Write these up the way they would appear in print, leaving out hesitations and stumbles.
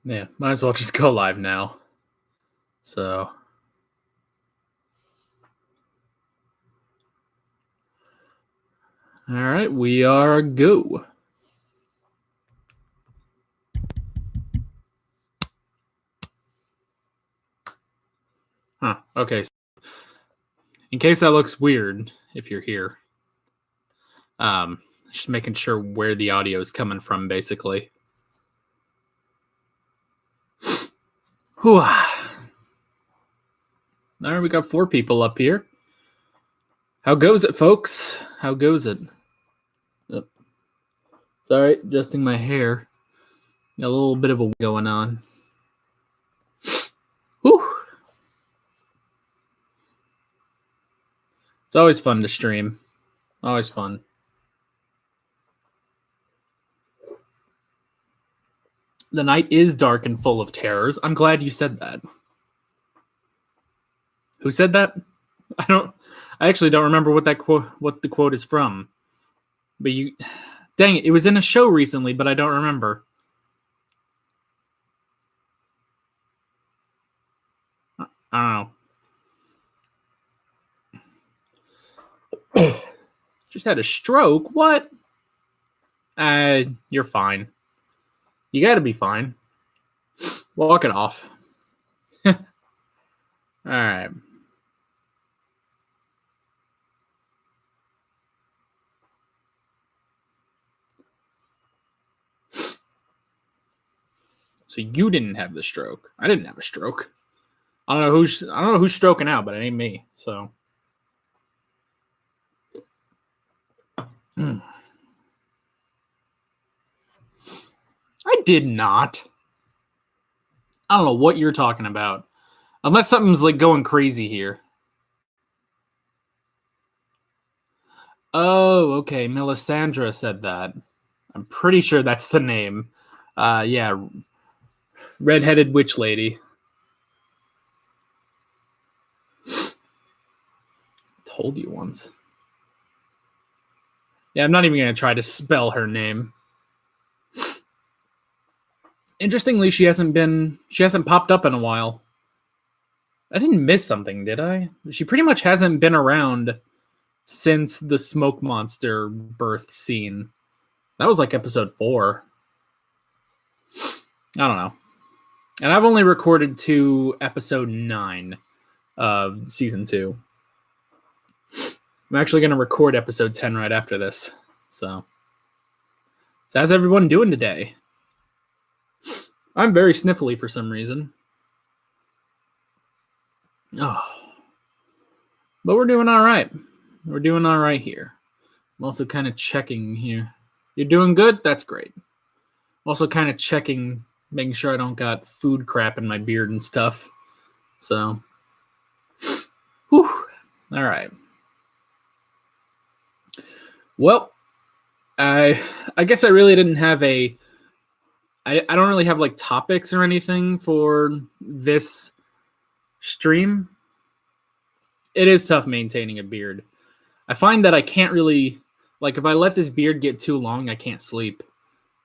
Yeah, might as well just go live now. So, all right, we are go. Huh. Okay. In case that looks weird, if you're here, just making sure where the audio is coming from, basically. Whew. All right, we got 4 people up here. How goes it, folks? How goes it? Yep. Sorry, adjusting my hair. Got a little bit of a going on. Whew. It's always fun to stream. Always fun. The night is dark and full of terrors. I'm glad you said that. Who said that? I actually don't remember what the quote is from. But dang it was in a show recently, but I don't remember. I don't know. Just had a stroke. What? You're fine. You got to be fine. Walk it off. All right. So you didn't have the stroke. I didn't have a stroke. I don't know who's stroking out, but it ain't me. So. I did not. I don't know what you're talking about. Unless something's like going crazy here. Oh, okay. Melisandre said that. I'm pretty sure that's the name. Yeah. Red-headed witch lady. Told you once. Yeah, I'm not even going to try to spell her name. Interestingly, she hasn't popped up in a while. I didn't miss something, did I? She pretty much hasn't been around since the smoke monster birth scene. That was like episode 4. I don't know. And I've only recorded to episode 9 of season 2. I'm actually going to record episode 10 right after this. So how's everyone doing today? I'm very sniffly for some reason. Oh. But we're doing all right. We're doing all right here. I'm also kind of checking here. You're doing good? That's great. I'm also kind of checking, making sure I don't got food crap in my beard and stuff. So, whew. All right. Well, I guess I really didn't have I don't really have like topics or anything for this stream. It is tough maintaining a beard. I find that I can't really, like, if I let this beard get too long, I can't sleep.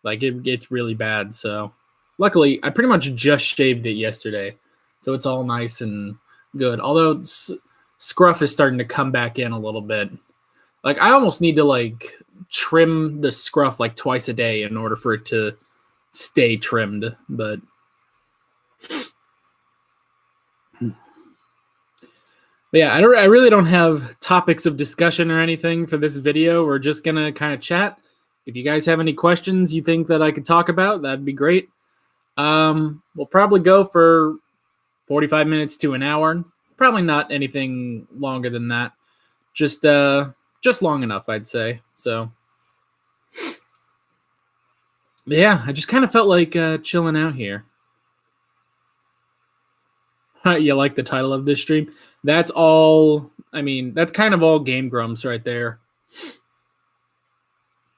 Like, it gets really bad. So, luckily, I pretty much just shaved it yesterday. So, it's all nice and good. Although, scruff is starting to come back in a little bit. Like, I almost need to, like, trim the scruff, like, twice a day in order for it to stay trimmed. But yeah, I really don't have topics of discussion or anything for this video. We're just going to kind of chat. If you guys have any questions you think that I could talk about, that'd be great. We'll probably go for 45 minutes to an hour. Probably not anything longer than that. Just long enough, I'd say. So, yeah, I just kind of felt like chilling out here. You like the title of this stream? That's all. I mean, that's kind of all Game Grumps right there.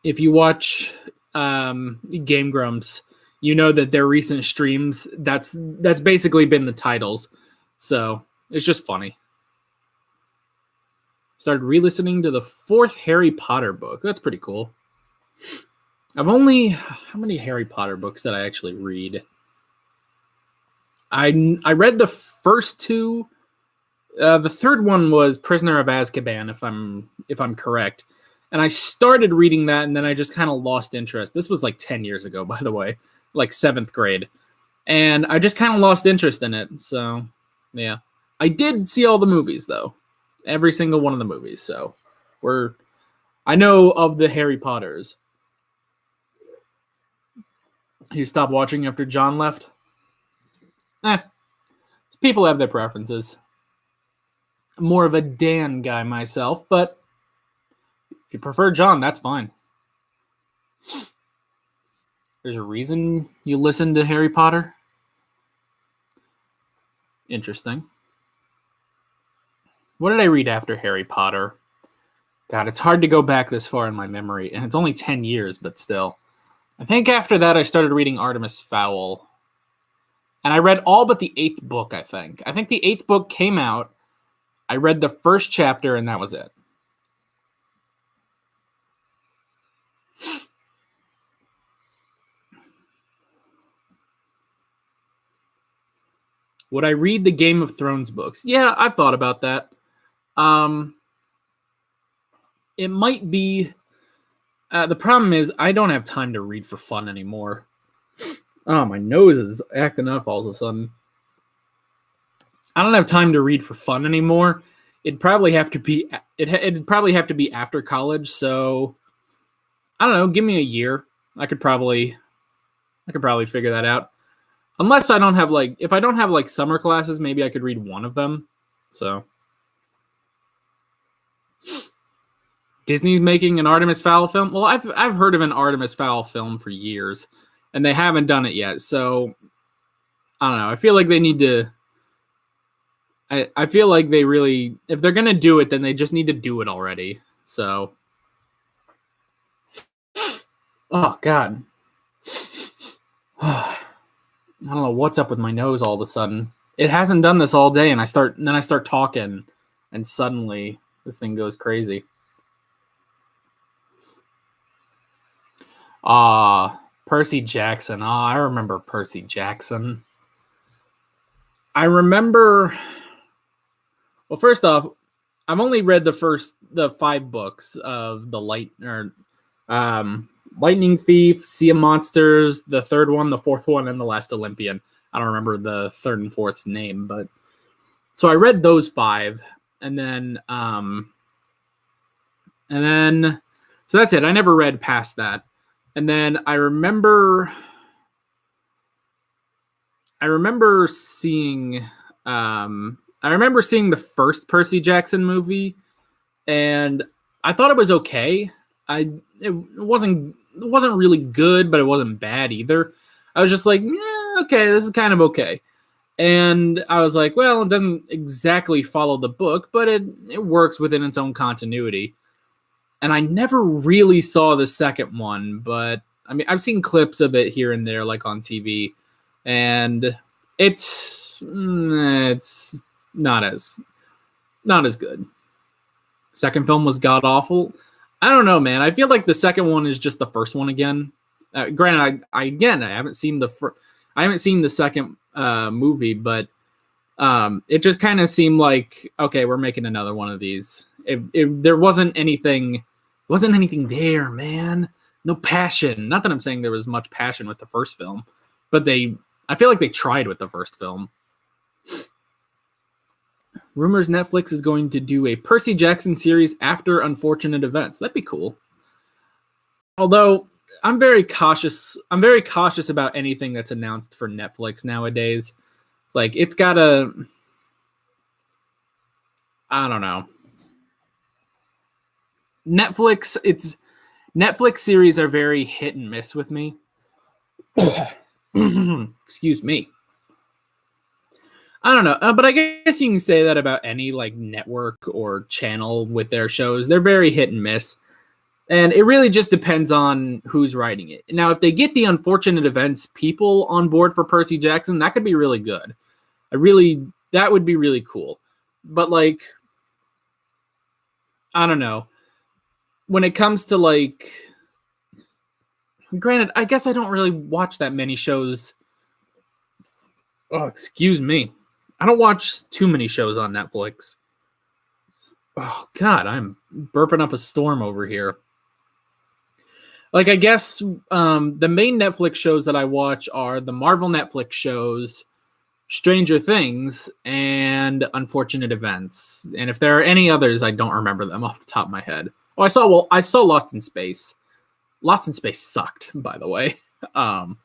If you watch Game Grumps, you know that their recent streams, that's basically been the titles. So it's just funny. Started re-listening to the 4th Harry Potter book. That's pretty cool. How many Harry Potter books did I actually read? I read the first two. The third one was Prisoner of Azkaban, if I'm correct. And I started reading that, and then I just kind of lost interest. This was like 10 years ago, by the way, like seventh grade, and I just kind of lost interest in it. So, yeah, I did see all the movies though, every single one of the movies. So, I know of the Harry Potters. You stopped watching after John left. Eh, people have their preferences. I'm more of a Dan guy myself, but if you prefer John, that's fine. There's a reason you listen to Harry Potter. Interesting. What did I read after Harry Potter? God, it's hard to go back this far in my memory, and it's only 10 years, but still. I think after that I started reading Artemis Fowl. And I read all but the 8th book, I think. I think the 8th book came out. I read the first chapter, and that was it. Would I read the Game of Thrones books? Yeah, I've thought about that. It might be... the problem is I don't have time to read for fun anymore. Oh, my nose is acting up all of a sudden. I don't have time to read for fun anymore. It'd probably have to be after college. So I don't know. Give me a year. I could probably figure that out. Unless I don't have if I don't have summer classes, maybe I could read one of them. So Disney's making an Artemis Fowl film. Well, I've heard of an Artemis Fowl film for years, and they haven't done it yet. So I don't know. I feel like they need to. I feel like they really, if they're gonna do it, then they just need to do it already. So, oh God, I don't know what's up with my nose all of a sudden. It hasn't done this all day, and then I start talking, and suddenly this thing goes crazy. Percy Jackson. I remember Percy Jackson. I remember. Well, first off, I've only read the 5 books of the Lightning Thief, Sea of Monsters, the 3rd one, the 4th one, and the Last Olympian. I don't remember the 3rd and 4th's name, but so I read those 5, and then so that's it. I never read past that, and then I remember seeing the first Percy Jackson movie, and I thought it was okay. It wasn't really good, but it wasn't bad either. I was just like, yeah, okay, this is kind of okay. And I was like, well, it doesn't exactly follow the book, but it works within its own continuity. And I never really saw the second one, but I mean, I've seen clips of it here and there, like on TV, and it's not as good. Second film was god awful. I don't know, man. I feel like the second one is just the first one again. Granted, I haven't seen the second movie, but it just kind of seemed like, okay, we're making another one of these. There wasn't anything there, man. No passion. Not that I'm saying there was much passion with the first film, but I feel like they tried with the first film. Rumors Netflix is going to do a Percy Jackson series after Unfortunate Events. That'd be cool. Although I'm very cautious about anything that's announced for Netflix nowadays. It's like it's gotta, I don't know. Netflix series are very hit and miss with me. Excuse me. I don't know, but I guess you can say that about any network or channel with their shows. They're very hit and miss, and it really just depends on who's writing it. Now, if they get the Unfortunate Events people on board for Percy Jackson, that could be really good. That would be really cool. But I don't know. When it comes to granted, I guess I don't really watch that many shows Oh, excuse me. I don't watch too many shows on Netflix. Oh God, I'm burping up a storm over here. Like I guess the main Netflix shows that I watch are the Marvel Netflix shows, Stranger Things, and Unfortunate Events. And if there are any others, I don't remember them off the top of my head. Oh, I saw Lost in Space. Lost in Space sucked, by the way. Um,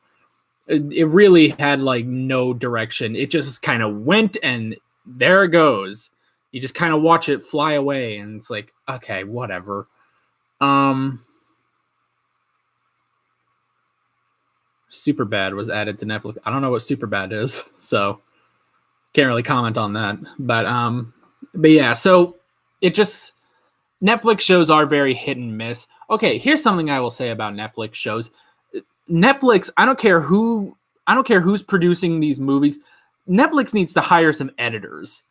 it really had like no direction. It just kind of went and there it goes. You just kind of watch it fly away, and it's like, okay, whatever. Um, Superbad was added to Netflix. I don't know what Superbad is, so can't really comment on that. But yeah, so it just Netflix shows are very hit and miss. Okay, here's something I will say about Netflix shows. Netflix, I don't care who's producing these movies. Netflix needs to hire some editors.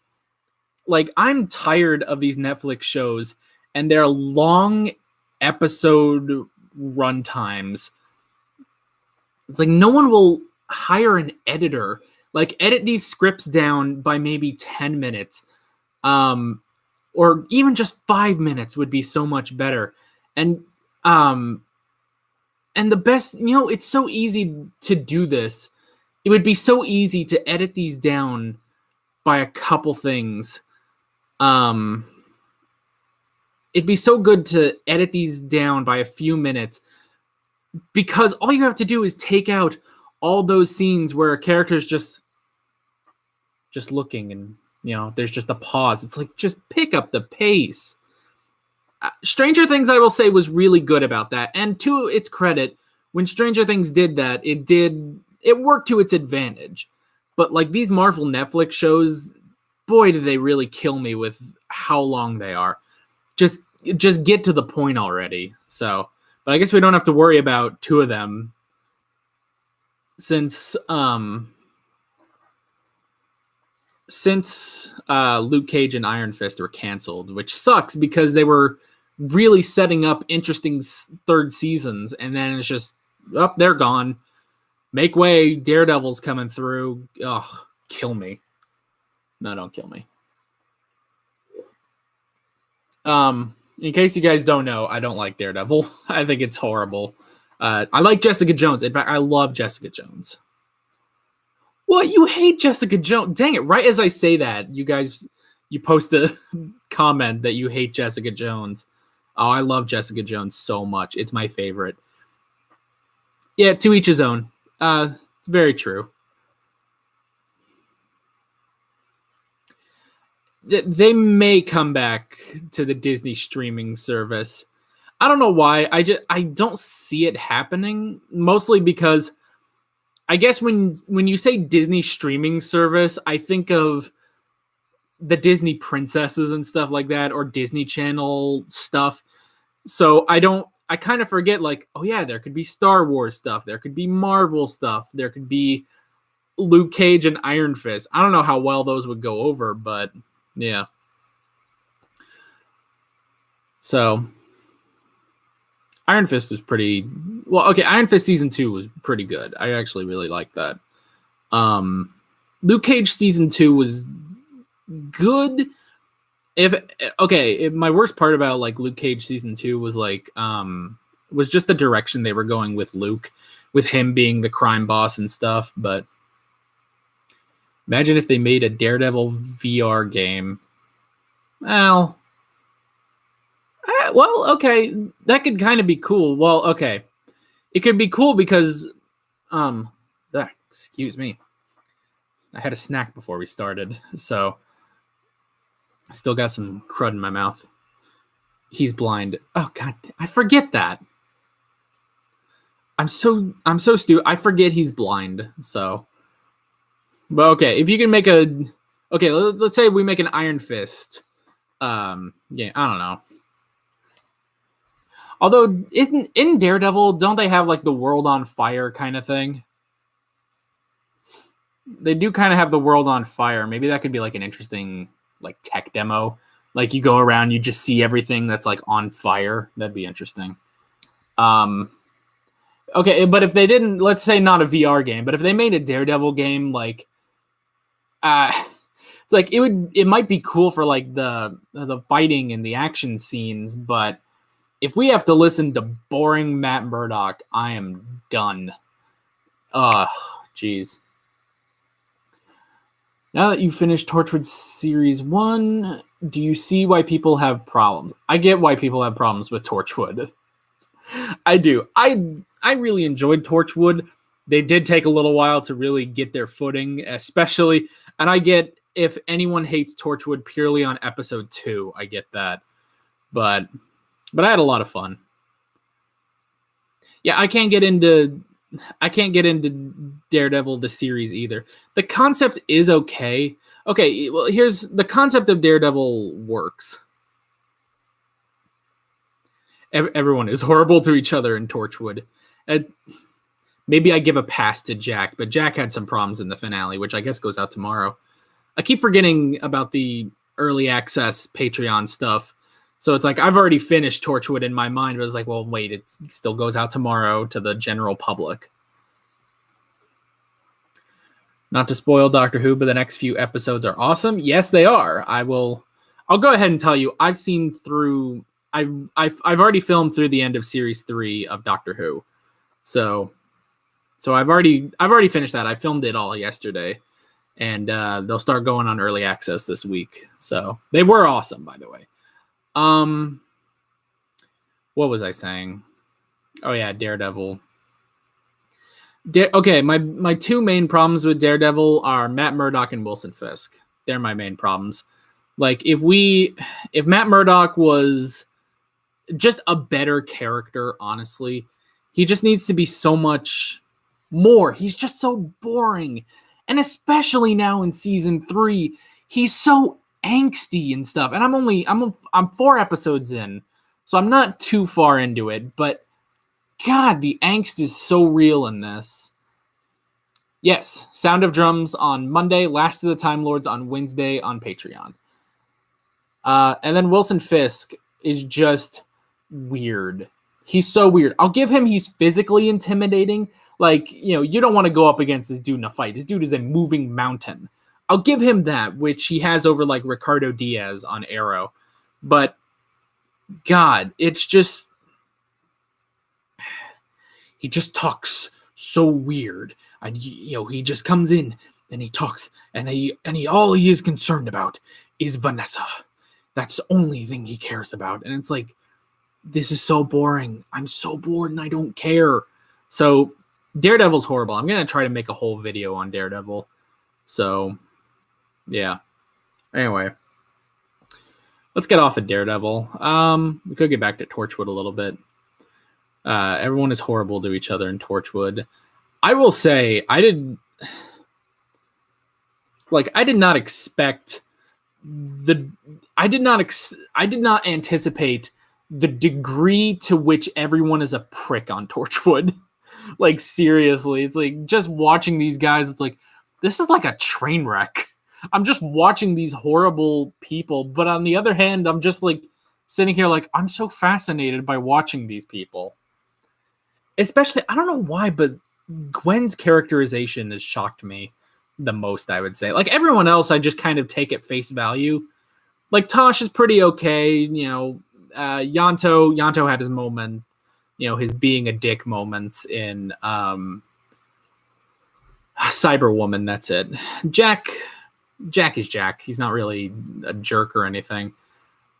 Like, I'm tired of these Netflix shows and their long episode run times. It's like no one will hire an editor. Like, edit these scripts down by maybe 10 minutes. Or even just 5 minutes would be so much better. And the best, it's so easy to do this. It would be so easy to edit these down by a couple things. It'd be so good to edit these down by a few minutes, because all you have to do is take out all those scenes where a character's just looking and there's just a pause. It's like, just pick up the pace. Stranger Things, I will say, was really good about that. And to its credit, when Stranger Things did that, it worked to its advantage. But like these Marvel Netflix shows, boy, do they really kill me with how long they are. Just get to the point already. So, but I guess we don't have to worry about two of them since Luke Cage and Iron Fist were canceled, which sucks because they were really setting up interesting third seasons, and then it's just, they're gone. Make way, Daredevil's coming through. Ugh, kill me. No, don't kill me. In case you guys don't know, I don't like Daredevil. I think it's horrible. I like Jessica Jones. In fact, I love Jessica Jones. What? You hate Jessica Jones? Dang it. Right as I say that, you post a comment that you hate Jessica Jones. Oh, I love Jessica Jones so much. It's my favorite. Yeah, to each his own. It's very true. They may come back to the Disney streaming service. I don't know why. I don't see it happening, mostly because I guess when you say Disney streaming service, I think of the Disney princesses and stuff like that, or Disney Channel stuff. So I kind of forget, like, oh yeah, there could be Star Wars stuff, there could be Marvel stuff, there could be Luke Cage and Iron Fist. I don't know how well those would go over, but yeah. So Iron Fist was pretty well. Okay, Iron Fist season 2 was pretty good. I actually really liked that. Luke Cage season 2 was good. If my worst part about like Luke Cage season 2 was like was just the direction they were going with Luke, with him being the crime boss and stuff. But imagine if they made a Daredevil VR game. Well, okay, that could kind of be cool. Well, okay, it could be cool because, excuse me, I had a snack before we started, so I still got some crud in my mouth. He's blind. Oh God, I forget that. I'm so stupid. I forget he's blind. So, but okay, if you can make let's say we make an Iron Fist. Yeah, I don't know. Although in Daredevil, don't they have like the world on fire kind of thing? They do kind of have the world on fire. Maybe that could be like an interesting like tech demo. Like you go around, you just see everything that's like on fire. That'd be interesting. Okay, but if they didn't, let's say not a VR game, but if they made a Daredevil game, like It's like it might be cool for like the fighting and the action scenes, but if we have to listen to boring Matt Murdock, I am done. Jeez. Now that you've finished Torchwood Series 1, do you see why people have problems? I get why people have problems with Torchwood. I do. I really enjoyed Torchwood. They did take a little while to really get their footing, especially, and I get if anyone hates Torchwood purely on episode 2, I get that. But I had a lot of fun. Yeah, I can't get into Daredevil the series either. The concept is okay. Okay, well here's the concept of Daredevil works. Everyone is horrible to each other in Torchwood. Maybe I give a pass to Jack, but Jack had some problems in the finale, which I guess goes out tomorrow. I keep forgetting about the early access Patreon stuff. So it's like I've already finished Torchwood in my mind, but it's like, well, wait, it still goes out tomorrow to the general public. Not to spoil Doctor Who, but the next few episodes are awesome. Yes, they are. I'll go ahead and tell you, I've seen through. I've already filmed through the end of series 3 of Doctor Who, so I've already finished that. I filmed it all yesterday, and they'll start going on early access this week. So they were awesome, by the way. What was I saying? Oh yeah, Daredevil. Okay, my two main problems with Daredevil are Matt Murdock and Wilson Fisk. They're my main problems. Like if Matt Murdock was just a better character, honestly, he just needs to be so much more. He's just so boring. And especially now in season 3, he's so angsty and stuff. And I'm 4 episodes in, so I'm not too far into it, but God, the angst is so real in this. Yes, Sound of Drums on Monday, Last of the Time Lords on Wednesday on Patreon. And then Wilson Fisk is just weird. He's so weird. I'll give him he's physically intimidating. Like, you don't want to go up against this dude in a fight. This dude is a moving mountain. I'll give him that, which he has over like Ricardo Diaz on Arrow. But God, it's just he just talks so weird. And he just comes in and he talks and he all he is concerned about is Vanessa. That's the only thing he cares about. And it's like, this is so boring. I'm so bored and I don't care. So Daredevil's horrible. I'm going to try to make a whole video on Daredevil. So yeah. Anyway, let's get off of Daredevil. We could get back to Torchwood a little bit. Everyone is horrible to each other in Torchwood. I will say I did not expect I did not anticipate the degree to which everyone is a prick on Torchwood. Like seriously, it's like just watching these guys, it's like this is like a train wreck. I'm just watching these horrible people, but on the other hand, I'm just like sitting here like I'm so fascinated by watching these people. Especially, I don't know why, but Gwen's characterization has shocked me the most, I would say. Like everyone else, I just kind of take at face value. Like Tosh is pretty okay, Yanto had his moment, his being a dick moments in Cyberwoman, that's it. Jack is Jack. He's not really a jerk or anything.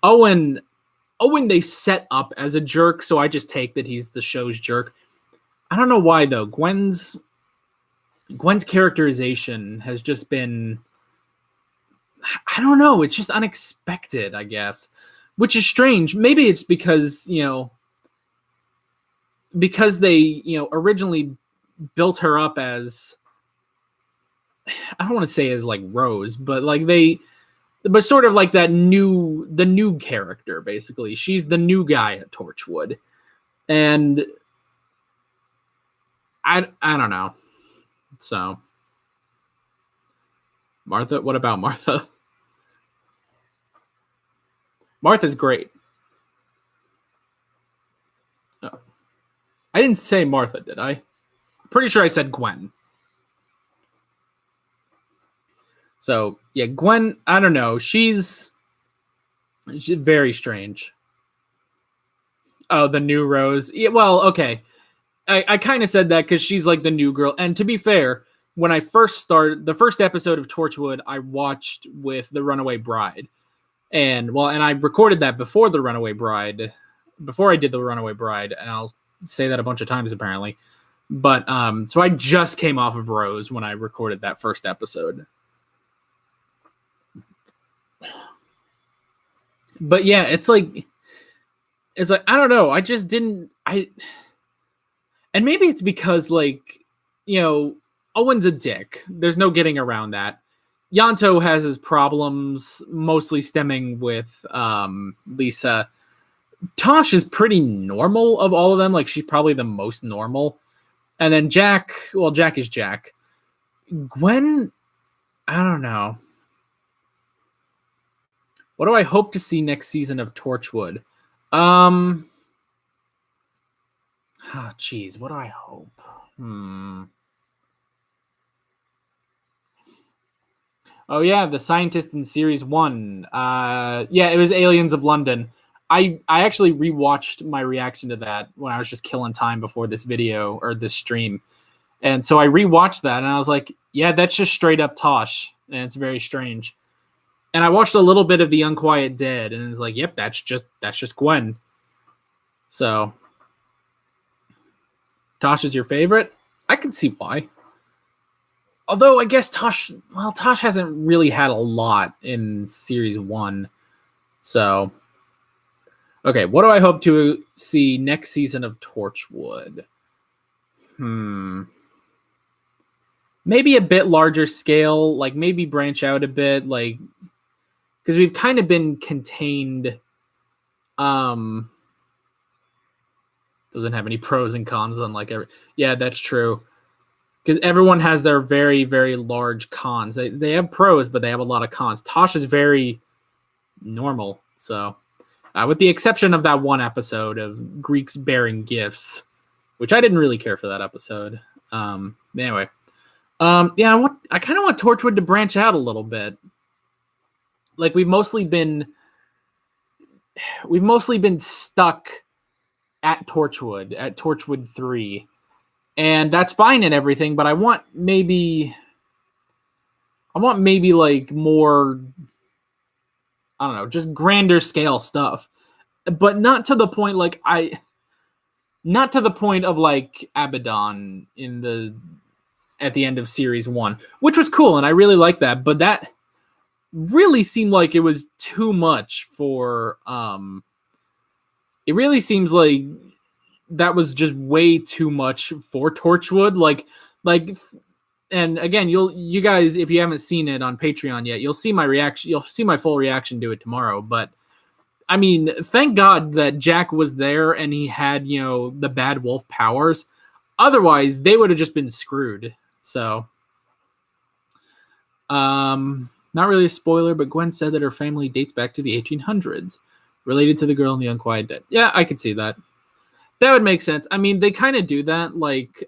Owen they set up as a jerk, so I just take that he's the show's jerk. I don't know why though. Gwen's characterization has just been, I don't know, it's just unexpected, I guess. Which is strange. Maybe it's because, they, originally built her up as, I don't want to say as like Rose, but but sort of like the new character, basically. She's the new guy at Torchwood. And I don't know. So Martha, what about Martha? Martha's great. Oh. I didn't say Martha, did I? I'm pretty sure I said Gwen. So yeah, Gwen, I don't know. She's very strange. Oh, the new Rose. Yeah, well, okay. I kind of said that because she's like the new girl. And to be fair, when I first started the first episode of Torchwood, I watched with the Runaway Bride. And I recorded that before the Runaway Bride, before I did the Runaway Bride, and I'll say that a bunch of times apparently. But so I just came off of Rose when I recorded that first episode. But yeah, it's like I don't know. I just didn't. And maybe it's because Owen's a dick. There's no getting around that. Yanto has his problems, mostly stemming with Lisa. Tosh is pretty normal of all of them. Like, she's probably the most normal. And then Jack, well, Jack is Jack. Gwen, I don't know. What do I hope to see next season of Torchwood? Oh, geez, what do I hope? Oh yeah, the scientist in series 1. Yeah, it was Aliens of London. I actually rewatched my reaction to that when I was just killing time before this video or this stream. And so I rewatched that and I was like, yeah, that's just straight up Tosh. And it's very strange. And I watched a little bit of The Unquiet Dead and it's like, yep, that's just Gwen. So Tosh is your favorite? I can see why. Although I guess Tosh hasn't really had a lot in series 1. So, okay, what do I hope to see next season of Torchwood? Maybe a bit larger scale, like maybe branch out a bit, like, because we've kind of been contained. Doesn't have any pros and cons, unlike yeah, that's true. Because everyone has their very, very large cons. They have pros, but they have a lot of cons. Tosh is very normal. So, with the exception of that one episode of Greeks bearing gifts, which I didn't really care for that episode. Anyway, yeah, I kind of want Torchwood to branch out a little bit. Like we've mostly been stuck at Torchwood 3. And that's fine and everything, but I want maybe like more, I don't know, just grander scale stuff. But not to the point of like Abaddon at the end of series 1, which was cool and I really liked that, but that really seemed like it was too much for it really seems like that was just way too much for Torchwood. Like, and again, you guys, if you haven't seen it on Patreon yet, you'll see my reaction. You'll see my full reaction to it tomorrow. But I mean, thank God that Jack was there and he had, the bad wolf powers. Otherwise, they would have just been screwed. So, not really a spoiler, but Gwen said that her family dates back to the 1800s, related to the girl in The Unquiet Dead. Yeah, I could see that. That would make sense. I mean, they kind of do that, like,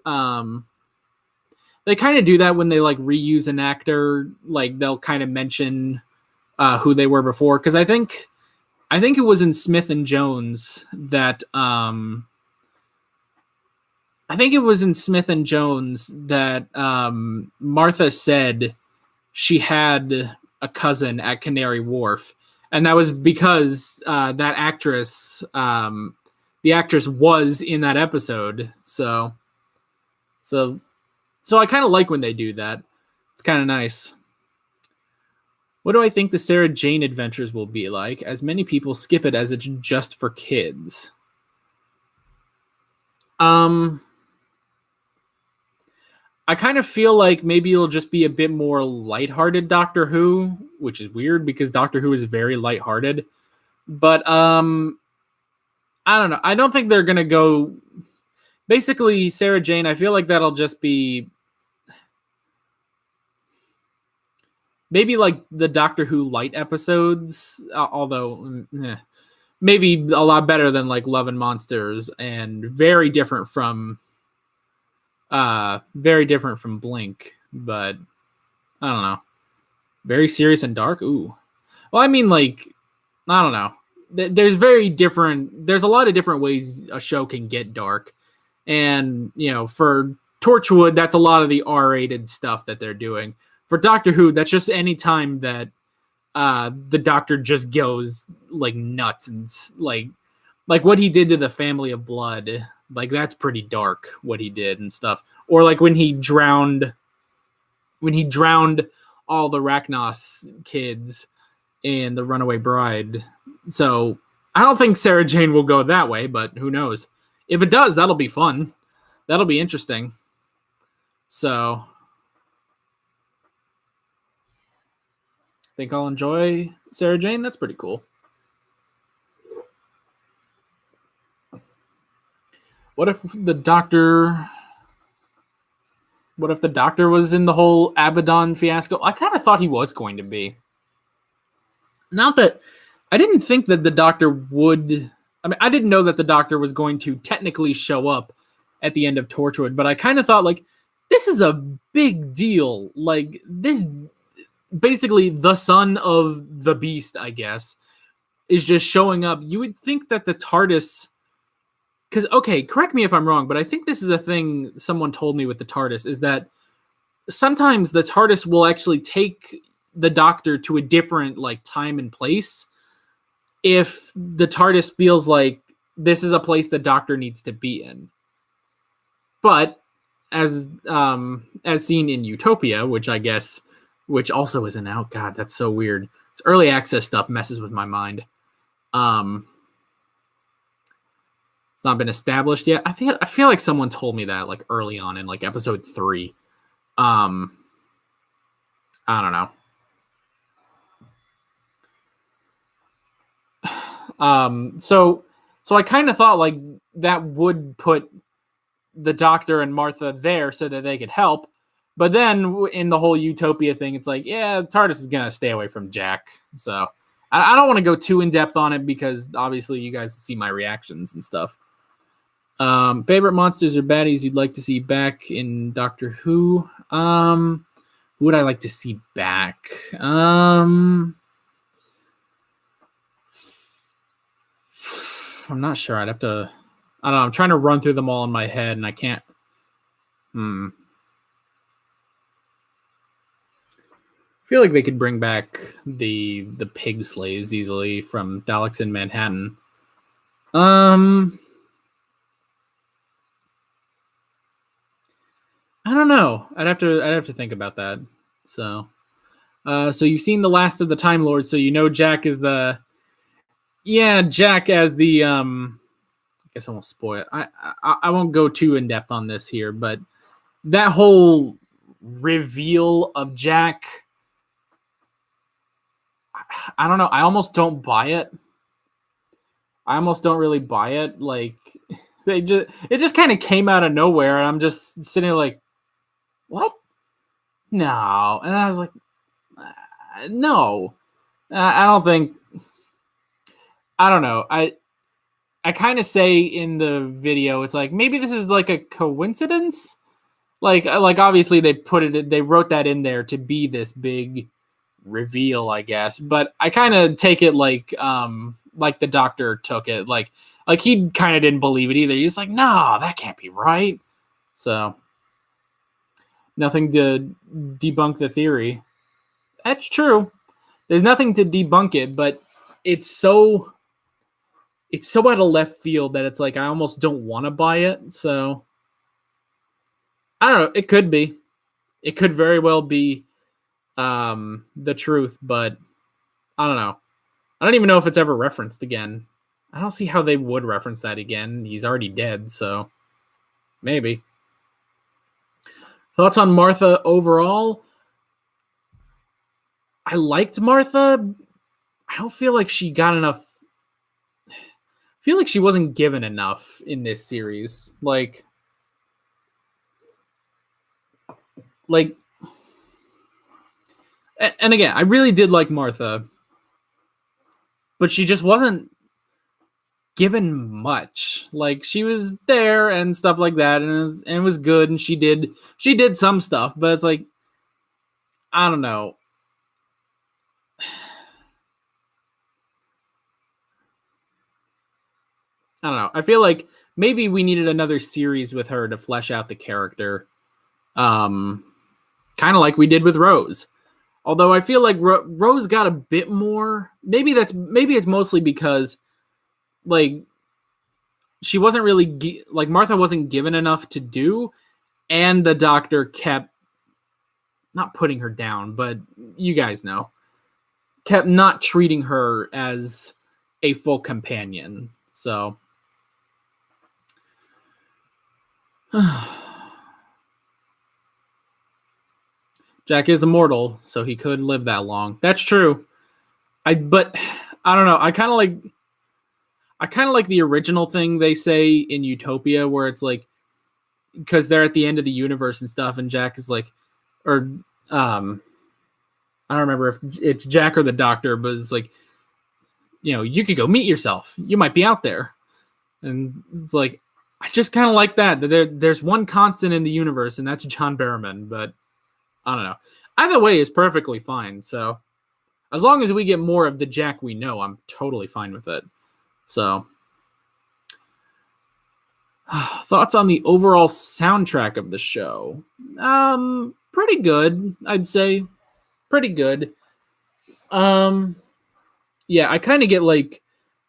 they kind of do that when they, like, reuse an actor. Like, they'll kind of mention who they were before. Because I think it was in Smith and Jones that, Martha said she had a cousin at Canary Wharf. And that was because that actress... the actress was in that episode, so I kind of like when they do that. It's kind of nice. What do I think the Sarah Jane adventures will be like? As many people skip it as it's just for kids. I kind of feel like maybe it'll just be a bit more lighthearted Doctor Who, which is weird because Doctor Who is very lighthearted. But I don't know. I don't think they're going to go... Basically, Sarah Jane, I feel like that'll just be... Maybe like the Doctor Who light episodes, although maybe a lot better than like Love and Monsters and very different from Blink. But I don't know. Very serious and dark. Ooh. Well, I mean, like, I don't know. There's a lot of different ways a show can get dark. And, for Torchwood, that's a lot of the R-rated stuff that they're doing. For Doctor Who, that's just any time that the Doctor just goes, like, nuts and, like what he did to the Family of Blood. Like, that's pretty dark, what he did and stuff. Or, like, when he drowned all the Rachnos kids in The Runaway Bride. So I don't think Sarah Jane will go that way, but who knows? If it does, that'll be fun. That'll be interesting. So think I'll enjoy Sarah Jane. That's pretty cool. What if the Doctor was in the whole Abaddon fiasco? I kind of thought he was going to be. Not that I didn't think that the Doctor would. I mean, I didn't know that the Doctor was going to technically show up at the end of Torchwood, but I kind of thought, like, this is a big deal. Like, this, basically, the son of the Beast, I guess, is just showing up. You would think that the TARDIS, because, okay, correct me if I'm wrong, but I think this is a thing someone told me with the TARDIS, is that sometimes the TARDIS will actually take the Doctor to a different, like, time and place if the TARDIS feels like this is a place the Doctor needs to be in. But as seen in Utopia, which also isn't out. God, that's so weird. It's early access stuff messes with my mind. It's not been established yet. I feel like someone told me that, like, early on in, like, episode 3. I don't know. So I kind of thought, like, that would put the Doctor and Martha there so that they could help. But then in the whole Utopia thing, it's like, yeah, TARDIS is going to stay away from Jack. So I don't want to go too in depth on it because obviously you guys see my reactions and stuff. Favorite monsters or baddies you'd like to see back in Doctor Who? Who would I like to see back? I'm not sure. I'd have to. I don't know. I'm trying to run through them all in my head, and I can't. I feel like they could bring back the pig slaves easily from Daleks in Manhattan. I don't know. I'd have to think about that. So you've seen The Last of the Time Lords, so you know Jack as the. Yeah, Jack as the. I guess I won't spoil it. I won't go too in depth on this here, but that whole reveal of Jack, I don't know. I almost don't buy it. I almost don't really buy it. Like, it just kind of came out of nowhere, and I'm just sitting there like, what? No. And I was like, no. I don't think. I don't know. I kind of say in the video, it's like, maybe this is like a coincidence. Like obviously they wrote that in there to be this big reveal, I guess. But I kind of take it like the Doctor took it. Like he kind of didn't believe it either. He's like, no, that can't be right. So nothing to debunk the theory. That's true. There's nothing to debunk it, but it's so out of left field that it's like I almost don't want to buy it. So I don't know. It could be. It could very well be the truth, but I don't know. I don't even know if it's ever referenced again. I don't see how they would reference that again. He's already dead, so maybe. Thoughts on Martha overall? I liked Martha. I don't feel like she got enough. I feel like she wasn't given enough in this series. Like, and again, I really did like Martha, but she just wasn't given much. Like, she was there and stuff like that, and it was good, and she did some stuff, but it's like, I don't know. I don't know. I feel like maybe we needed another series with her to flesh out the character. Um, kind of like we did with Rose. Although I feel like Rose got a bit more. Maybe it's mostly because like she wasn't really like Martha wasn't given enough to do, and the doctor kept not putting her down, but you guys know, kept not treating her as a full companion. So Jack is immortal, so he could live that long. That's true. But I don't know. I kind of like the original thing they say in Utopia, where it's like because they're at the end of the universe and stuff, and Jack is like, or I don't remember if it's Jack or the doctor, but it's like, you could go meet yourself. You might be out there, and it's like I just kind of like that. There's one constant in the universe, and that's John Barrowman. But I don't know. Either way is perfectly fine. So as long as we get more of the Jack we know, I'm totally fine with it. So thoughts on the overall soundtrack of the show? Pretty good, I'd say. Pretty good. Yeah, I kind of get like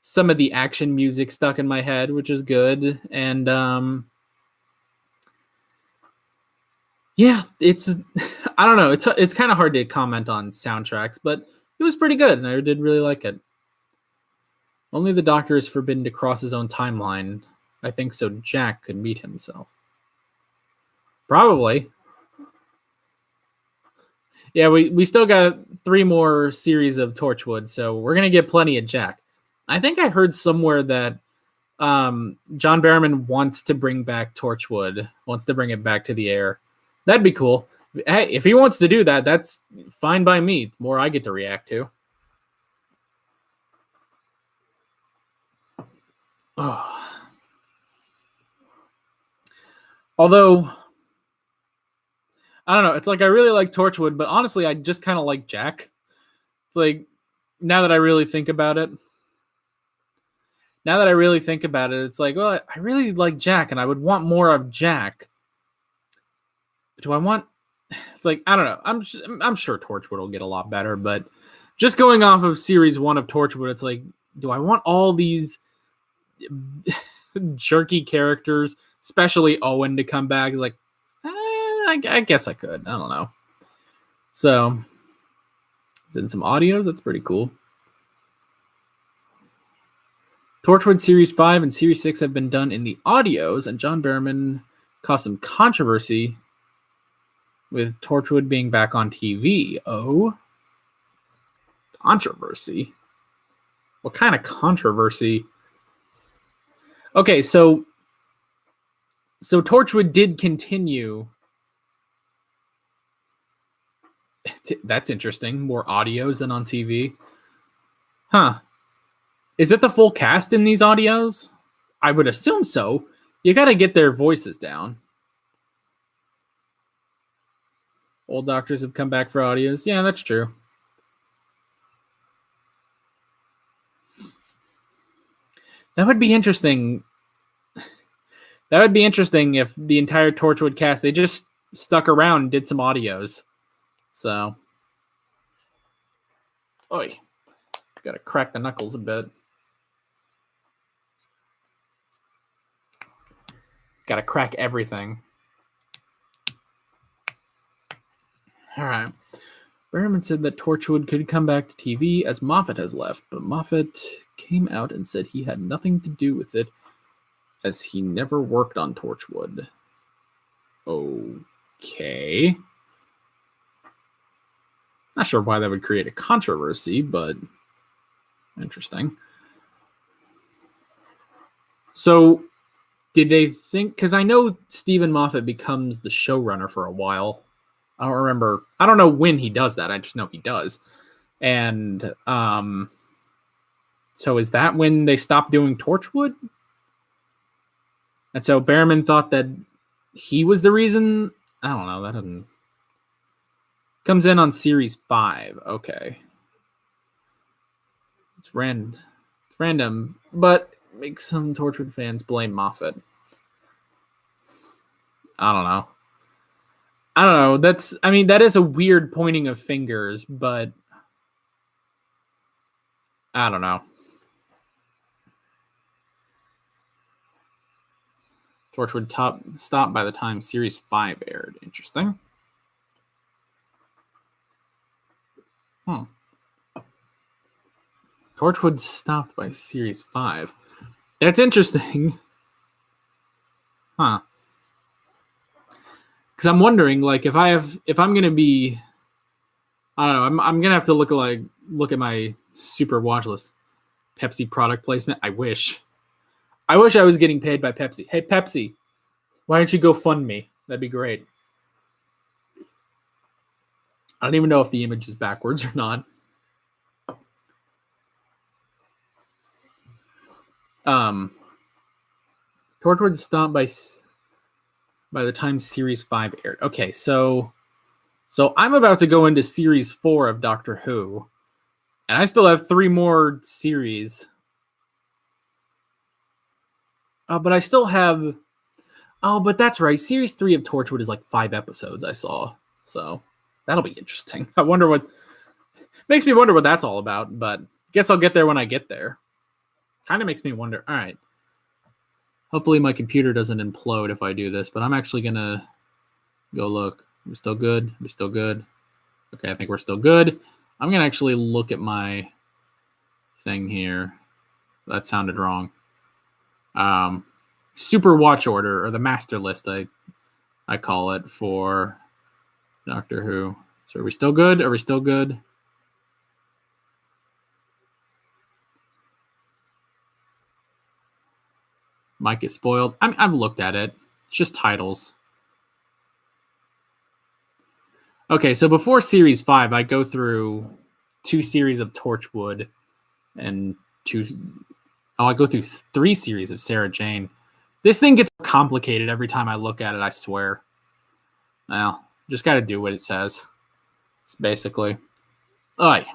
some of the action music stuck in my head, which is good. And yeah, it's I don't know, it's kind of hard to comment on soundtracks, but it was pretty good and I did really like it. Only the doctor is forbidden to cross his own timeline. I think so Jack could meet himself. Probably. Yeah, we still got 3 more series of Torchwood, so we're gonna get plenty of Jack. I think I heard somewhere that John Barrowman wants to bring back Torchwood, wants to bring it back to the air. That'd be cool. Hey, if he wants to do that, that's fine by me. It's more I get to react to. Oh. Although, I don't know. It's like I really like Torchwood, but honestly, I just kind of like Jack. It's like now that I really think about it, it's like, well, I really like Jack, and I would want more of Jack. But do I want? It's like I don't know. I'm sure Torchwood will get a lot better, but just going off of series 1 of Torchwood, it's like, do I want all these jerky characters, especially Owen, to come back? Like, I guess I could. I don't know. So, it's in some audios. That's pretty cool. Torchwood Series 5 and Series 6 have been done in the audios, and John Barrowman caused some controversy with Torchwood being back on TV. Oh, controversy? What kind of controversy? Okay, so Torchwood did continue. That's interesting. More audios than on TV. Huh. Is it the full cast in these audios? I would assume so. You got to get their voices down. Old doctors have come back for audios. Yeah, that's true. That would be interesting. That would be interesting if the entire Torchwood cast, they just stuck around and did some audios. So, oi, gotta crack the knuckles a bit. Gotta crack everything. All right. Barrowman said that Torchwood could come back to TV as Moffat has left, but Moffat came out and said he had nothing to do with it as he never worked on Torchwood. Okay. Not sure why that would create a controversy, but interesting. So, did they think, because I know Stephen Moffat becomes the showrunner for a while. I don't remember. I don't know when he does that. I just know he does. And so is that when they stopped doing Torchwood? And so Barrowman thought that he was the reason. I don't know. That doesn't. Comes in on series 5. Okay. It's random. It's random, but makes some Torchwood fans blame Moffat. I don't know. That is a weird pointing of fingers, but I don't know. Torchwood stopped by the time Series 5 aired. Interesting. Torchwood stopped by Series 5. That's interesting. Huh. Because I'm wondering, like, if I'm gonna be, I don't know, I'm gonna have to look at my super watch list. Pepsi product placement. I wish I was getting paid by Pepsi. Hey Pepsi, why don't you go fund me? That'd be great. I don't even know if the image is backwards or not. Torchwood stopped by the time Series 5 aired. Okay, so I'm about to go into Series 4 of Doctor Who, and I still have 3 more series. But I still have. Oh, but that's right. Series 3 of Torchwood is like 5 episodes. I saw, so that'll be interesting. I wonder what makes me wonder what that's all about. But guess I'll get there when I get there. Kind of makes me wonder. All right. Hopefully my computer doesn't implode if I do this, but I'm actually gonna go look. We're still good. We're still good. Okay, I think we're still good. I'm gonna actually look at my thing here. That sounded wrong. Super watch order, or the master list, I call it, for Doctor Who. So are we still good? Are we still good? Might get spoiled. I've looked at it. It's just titles. Okay, so before Series 5, I go through 2 series of Torchwood and I go through 3 series of Sarah Jane. This thing gets complicated every time I look at it, I swear. Well, just got to do what it says. It's basically. Alright.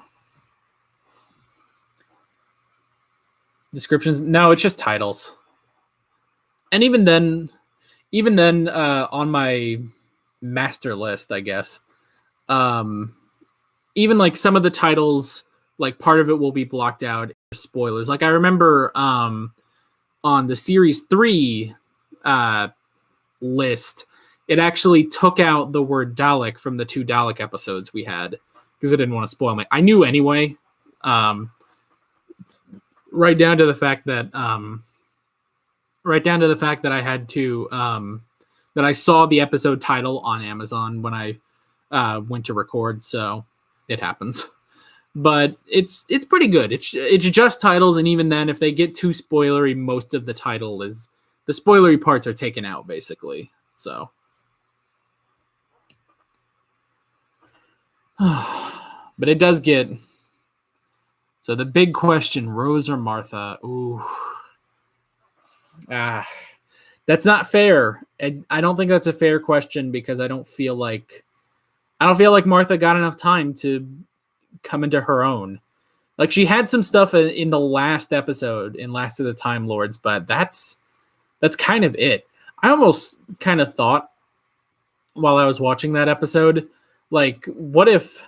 Descriptions? No, it's just titles. And even then, on my master list, I guess, even like some of the titles, like part of it will be blocked out. Spoilers. Like I remember on the Series 3 list, it actually took out the word Dalek from the 2 Dalek episodes we had because it didn't want to spoil me. I knew anyway, right down to the fact that I had to that I saw the episode title on Amazon when I went to record, so it happens. But it's pretty good. It's just titles, and even then, if they get too spoilery, most of the title is the spoilery parts are taken out, basically. So, but it does get. So the big question: Rose or Martha? Ooh, that's not fair. I don't think that's a fair question because I don't feel like Martha got enough time to come into her own. Like she had some stuff in the last episode in Last of the Time Lords, but that's kind of it. I almost kind of thought while I was watching that episode, like what if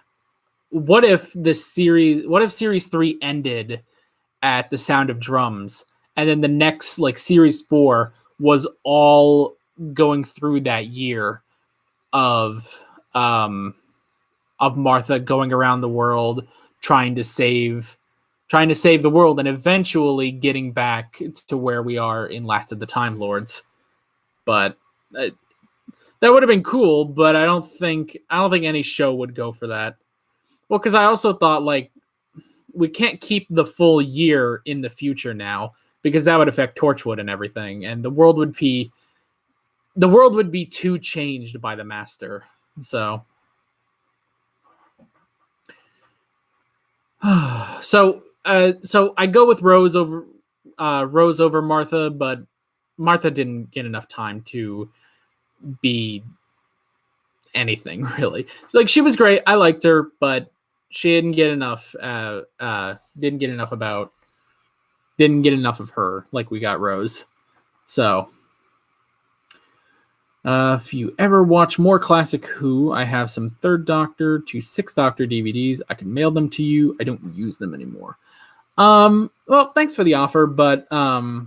Series 3 ended at The Sound of Drums, and then the next like Series 4 was all going through that year of Martha going around the world trying to save the world and eventually getting back to where we are in Last of the Time Lords. But that would have been cool, but I don't think any show would go for that. Well, because I also thought like we can't keep the full year in the future now because that would affect Torchwood and everything, and the world would be too changed by the Master. So so I go with Rose over Martha, but Martha didn't get enough time to be anything really. Like she was great, I liked her, but she didn't get enough. Didn't get enough about. Didn't get enough of her like we got Rose. So, if you ever watch more classic Who, I have some Third Doctor to Sixth Doctor DVDs. I can mail them to you. I don't use them anymore. Well, thanks for the offer, but I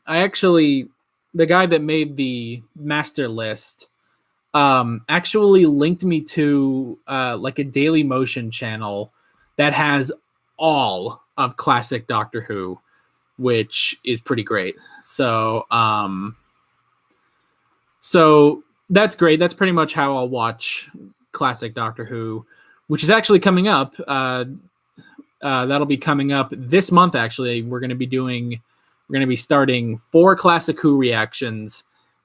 actually, the guy that made the master list actually linked me to like a Daily Motion channel that has all of classic Doctor Who, which is pretty great. So so that's great. That's pretty much how I'll watch classic Doctor Who, which is actually coming up. That'll be coming up this month. Actually, we're going to be starting 4 classic Who reactions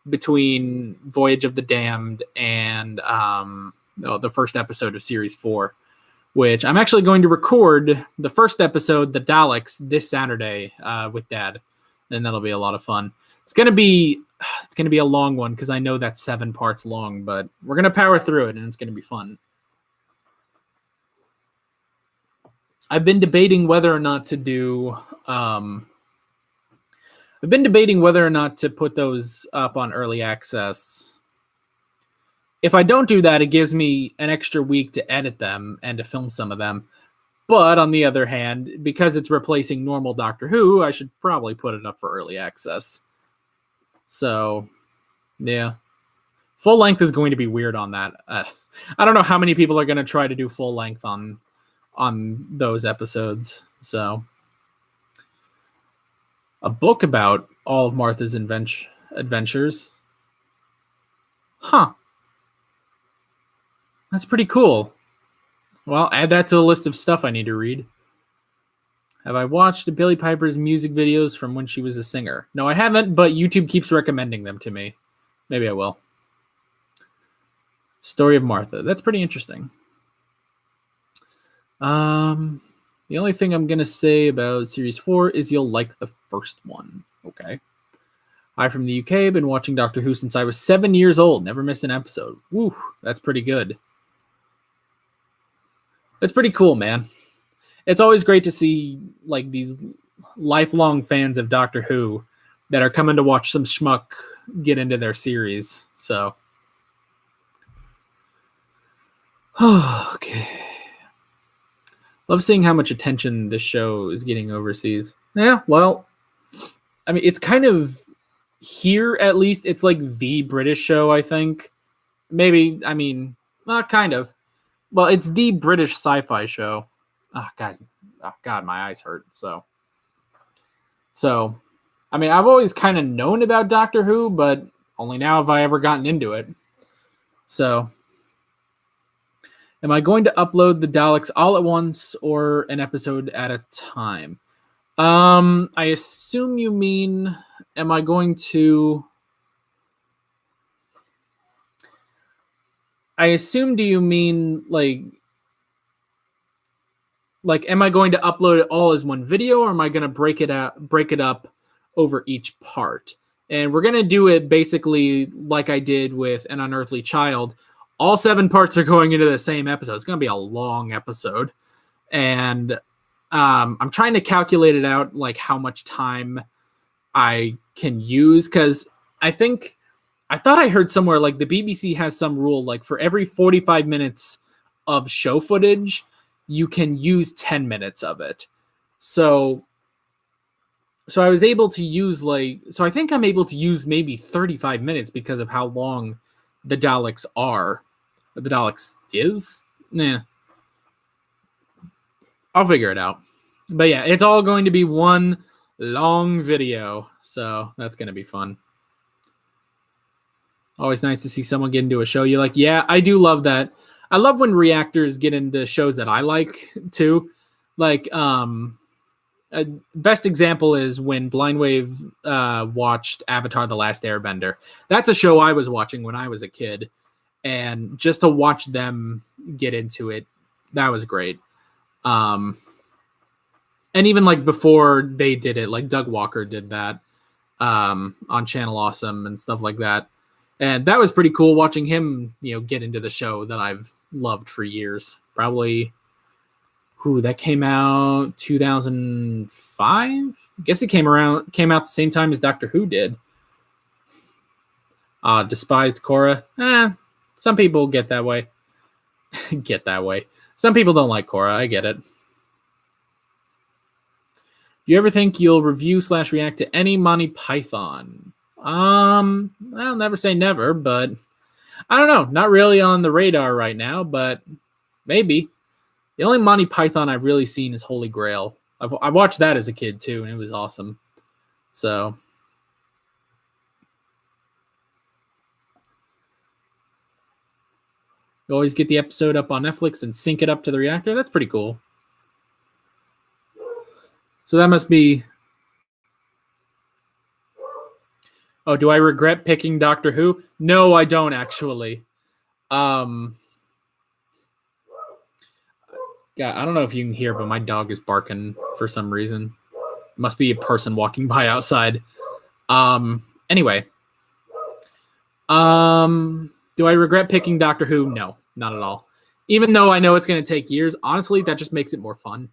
between Voyage of the Damned and the first episode of Series 4, which I'm actually going to record the first episode, The Daleks, this Saturday with Dad, and that'll be a lot of fun. It's gonna be a long one because I know that's 7 parts long, but we're gonna power through it, and it's gonna be fun. I've been debating whether or not to do. I've been debating whether or not to put those up on early access. If I don't do that, it gives me an extra week to edit them and to film some of them. But on the other hand, because it's replacing normal Doctor Who, I should probably put it up for early access. So, yeah. Full length is going to be weird on that. I don't know how many people are going to try to do full length on those episodes. So, a book about all of Martha's adventures. Huh. That's pretty cool. Well, add that to the list of stuff I need to read. Have I watched Billie Piper's music videos from when she was a singer? No, I haven't, but YouTube keeps recommending them to me. Maybe I will. Story of Martha. That's pretty interesting. The only thing I'm going to say about Series 4 is you'll like the first one. Okay. Hi from the UK. Been watching Doctor Who since I was 7 years old. Never missed an episode. Woo, that's pretty good. That's pretty cool, man. It's always great to see like these lifelong fans of Doctor Who that are coming to watch some schmuck get into their series. So, okay. Love seeing how much attention this show is getting overseas. Yeah, well, I mean, it's kind of here at least. It's like the British show, I think. Maybe, I mean, kind of. Well, it's the British sci-fi show. Oh, God, my eyes hurt. So, I mean, I've always kind of known about Doctor Who, but only now have I ever gotten into it. So, am I going to upload the Daleks all at once or an episode at a time? I assume you mean, am I going to... I assume, do you mean, like, am I going to upload it all as one video, or am I going to break it up over each part? And we're going to do it basically like I did with An Unearthly Child. All 7 parts are going into the same episode. It's going to be a long episode. And I'm trying to calculate it out, like how much time I can use. Because I thought I heard somewhere like the BBC has some rule, like for every 45 minutes of show footage, you can use 10 minutes of it. So I was able to use I think I'm able to use maybe 35 minutes because of how long the Daleks are. The Daleks is? Nah. I'll figure it out. But yeah, it's all going to be one long video. So that's going to be fun. Always nice to see someone get into a show you like. Yeah, I do love that. I love when reactors get into shows that I like too. Like, best example is when Blindwave watched Avatar: The Last Airbender. That's a show I was watching when I was a kid, and just to watch them get into it, that was great. And even like before they did it, like Doug Walker did that on Channel Awesome and stuff like that. And that was pretty cool watching him, get into the show that I've loved for years. Probably, that came out 2005. I guess it came out the same time as Doctor Who did. Despised Korra. Some people get that way. Some people don't like Korra. I get it. Do you ever think you'll review / react to any Monty Python? I'll never say never, but I don't know. Not really on the radar right now, but maybe. The only Monty Python I've really seen is Holy Grail. I watched that as a kid too, and it was awesome. So you always get the episode up on Netflix and sync it up to the reactor. That's pretty cool. So that must be... Oh, do I regret picking Doctor Who? No, I don't actually. God, I don't know if you can hear, but my dog is barking for some reason. It must be a person walking by outside. Anyway. Do I regret picking Doctor Who? No, not at all. Even though I know it's going to take years, honestly, that just makes it more fun.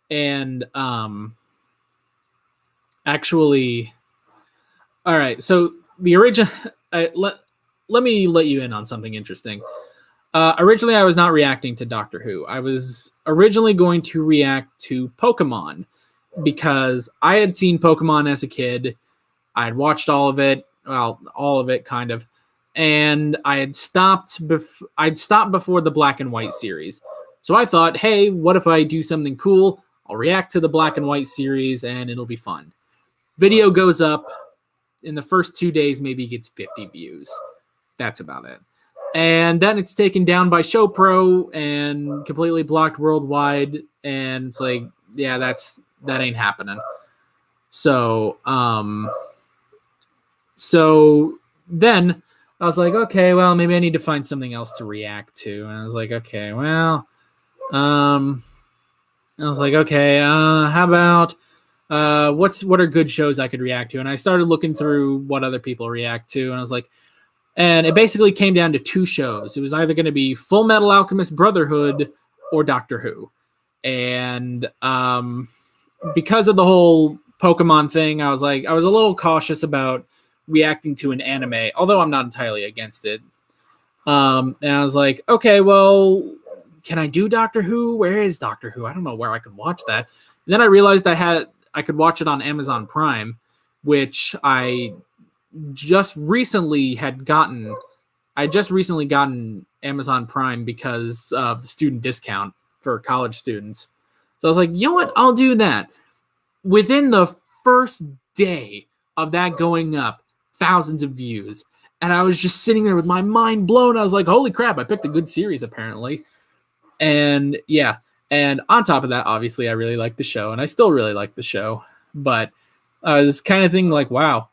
And actually, all right. So the original, let me let you in on something interesting. Originally, I was not reacting to Doctor Who. I was originally going to react to Pokemon because I had seen Pokemon as a kid. I had watched all of it. Well, all of it, kind of. And I had stopped. I'd stopped before the Black and White series. So I thought, hey, what if I do something cool? I'll react to the Black and White series, and it'll be fun. Video goes up. In the first 2 days, maybe it gets 50 views. That's about it. And then it's taken down by ShowPro and completely blocked worldwide. And it's like, yeah, that ain't happening. So then I was like, okay, well, maybe I need to find something else to react to. And I was like, okay, well, how about what are good shows I could react to? And I started looking through what other people react to, and I was like, and it basically came down to two shows. It was either going to be Full Metal Alchemist Brotherhood or Doctor Who. And because of the whole Pokemon thing, I was a little cautious about reacting to an anime, although I'm not entirely against it. And I was like, okay, well, can I do Doctor Who? Where is Doctor Who? I don't know where I could watch that. And then I realized I could watch it on Amazon Prime, which I just recently gotten Amazon Prime because of the student discount for college students. So I was like, you know what? I'll do that. Within the first day of that going up, thousands of views. And I was just sitting there with my mind blown. I was like, holy crap, I picked a good series apparently. And yeah. And on top of that, obviously, I really like the show, and I still really like the show. But I was kind of thinking like, wow,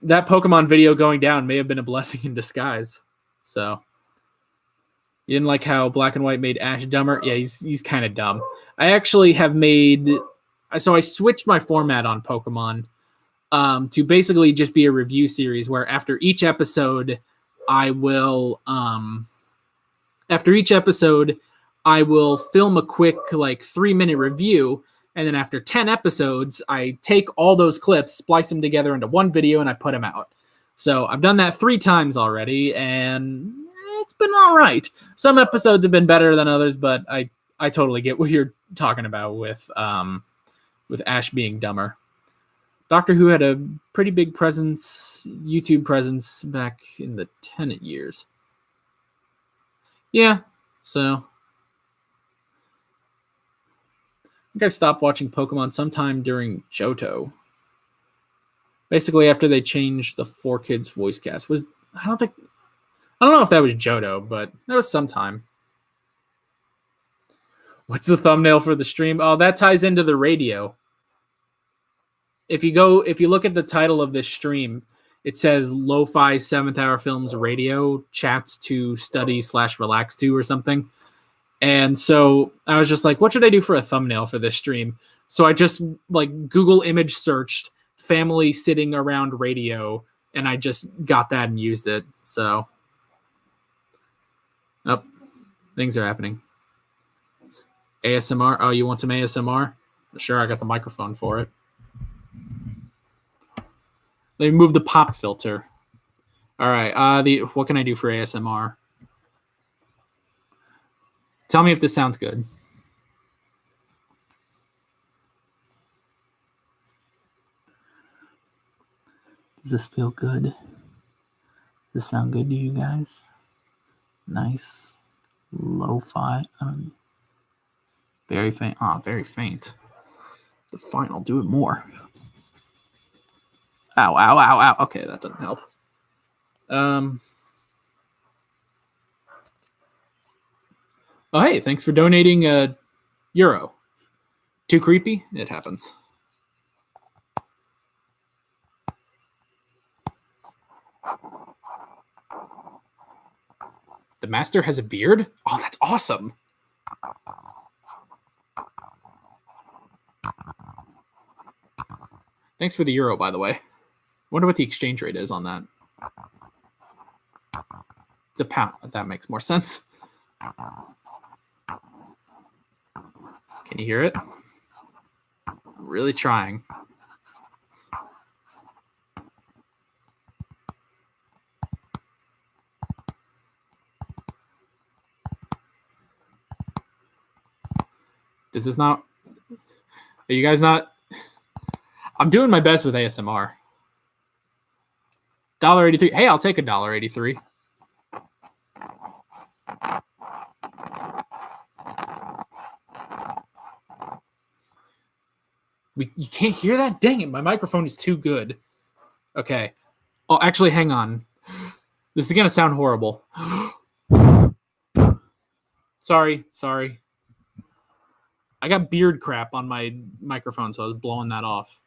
that Pokemon video going down may have been a blessing in disguise. So you didn't like how Black and White made Ash dumber? Yeah, he's kind of dumb. I actually have I switched my format on Pokemon to basically just be a review series where after each episode, I will film a quick 3-minute review. And then after 10 episodes, I take all those clips, splice them together into one video, and I put them out. So I've done that 3 times already, and it's been all right. Some episodes have been better than others, but I totally get what you're talking about with Ash being dumber. Doctor Who had a pretty big YouTube presence back in the Tennant years. Yeah, so I think I stopped watching Pokemon sometime during Johto. Basically, after they changed the 4Kids voice cast. I don't know if that was Johto, but that was sometime. What's the thumbnail for the stream? Oh, that ties into the radio. If you look at the title of this stream, it says Lo-Fi 7th Hour Films Radio Chats to Study / Relax to or something. And so I was just like, what should I do for a thumbnail for this stream? So I just Google image searched family sitting around radio, and I just got that and used it. So, Things are happening. ASMR. Oh, you want some ASMR? Sure, I got the microphone for it. Let me move the pop filter. All right. What can I do for ASMR? Tell me if this sounds good. Does this feel good? Does this sound good to you guys? Nice. Lo-fi. Very faint. Ah, very faint. The fine, I'll do it more. Ow, ow, ow, ow. Okay, that doesn't help. Oh, hey, thanks for donating a euro. Too creepy? It happens. The master has a beard? Oh, that's awesome. Thanks for the euro, by the way. Wonder what the exchange rate is on that. It's a pound. That makes more sense. Can you hear it? I'm really trying. Does this not... Are you guys not... I'm doing my best with ASMR. $1.83. Hey, I'll take $1.83. You can't hear that? Dang it, my microphone is too good. Okay. Oh, actually, hang on. This is going to sound horrible. Sorry. I got beard crap on my microphone, so I was blowing that off.